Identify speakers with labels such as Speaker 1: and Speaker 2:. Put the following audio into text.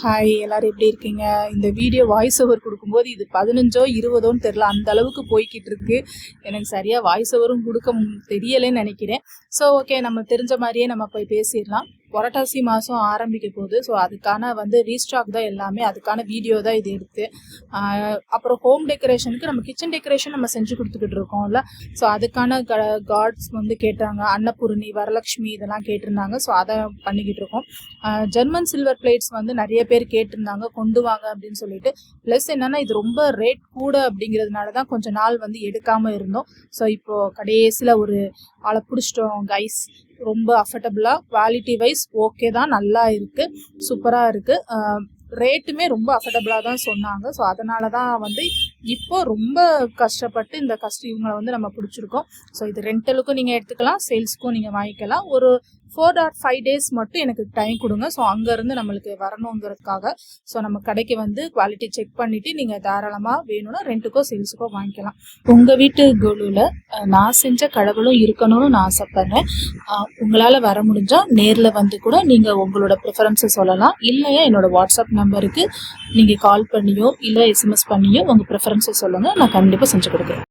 Speaker 1: Hi, எல்லாரும் எப்படி இருக்கீங்க? இந்த வீடியோ வாய்ஸ் ஓவர் கொடுக்கும்போது இது 15ஓ 20ஓன்னு தெரில, அந்த அளவுக்கு போய்கிட்டு இருக்கு. எனக்கு சரியாக வாய்ஸ் ஓவரும் கொடுக்க தெரியலைன்னு நினைக்கிறேன். ஸோ ஓகே, நம்ம தெரிஞ்ச மாதிரியே நம்ம போய் பேசிடலாம். புரட்டாசி மாதம் ஆரம்பிக்க போகுது. ஸோ அதுக்கான ரீஸ்டாக் தான் எல்லாமே, அதுக்கான வீடியோ தான் இது எடுத்து. அப்புறம் ஹோம் டெக்கரேஷனுக்கு நம்ம கிச்சன் டெக்கரேஷன் நம்ம செஞ்சு கொடுத்துக்கிட்டு இருக்கோம்ல. ஸோ அதுக்கான கார்ட்ஸ் கேட்டாங்க. அன்னபூரணி, வரலட்சுமி இதெல்லாம் கேட்டிருந்தாங்க. ஸோ அதை பண்ணிக்கிட்டு இருக்கோம். ஜெர்மன் சில்வர் பிளேட்ஸ் நிறைய பேர் கேட்டிருந்தாங்க, கொண்டு வாங்க அப்படின்னு சொல்லிட்டு. ப்ளஸ் என்னன்னா, இது ரொம்ப ரேட் கூட அப்படிங்கிறதுனால தான் கொஞ்ச நாள் எடுக்காமல் இருந்தோம். ஸோ இப்போது கடைசியில் ஒரு ஆளை பிடிச்சிட்டோம் கைஸ். ரொம்ப அஃபர்டபுளாக, குவாலிட்டி வைஸ் ஓகே தான், நல்லா இருக்குது, சூப்பராக இருக்குது. ரேட்டுமே ரொம்ப அஃபர்டபுளாக தான் சொன்னாங்க. ஸோ அதனால தான் இப்போ ரொம்ப கஷ்டப்பட்டு இந்த இவங்களை நம்ம பிடிச்சிருக்கோம். ஸோ இது ரெண்டலுக்கும் நீங்கள் எடுத்துக்கலாம், சேல்ஸுக்கும் நீங்கள் வாங்கிக்கலாம். ஒரு 4 or 5 days மட்டும் எனக்கு டைம் கொடுங்க. ஸோ அங்கேருந்து நம்மளுக்கு வரணுங்கிறதுக்காக. ஸோ நம்ம கடைக்கு குவாலிட்டி செக் பண்ணிவிட்டு நீங்கள் தாராளமாக வேணும்னா ரெண்ட்டுக்கோ சேல்ஸுக்கோ வாங்கிக்கலாம். உங்கள் வீட்டு கோலுவில் நான் செஞ்ச கடவுளும் இருக்கணும்னு நான் ஆசைப்பட்றேன். உங்களால் வர முடிஞ்சால் நேரில் கூட நீங்கள் உங்களோட ப்ரிஃபரன்ஸை சொல்லலாம். இல்லையா என்னோட வாட்ஸ்அப் நம்பருக்கு நீங்கள் கால் பண்ணியோ இல்லை SMS பண்ணியோ உங்கள் ப்ரிஃபரன்ஸை சொல்லுங்கள், நான் கண்டிப்பாக செஞ்சு கொடுக்குறேன்.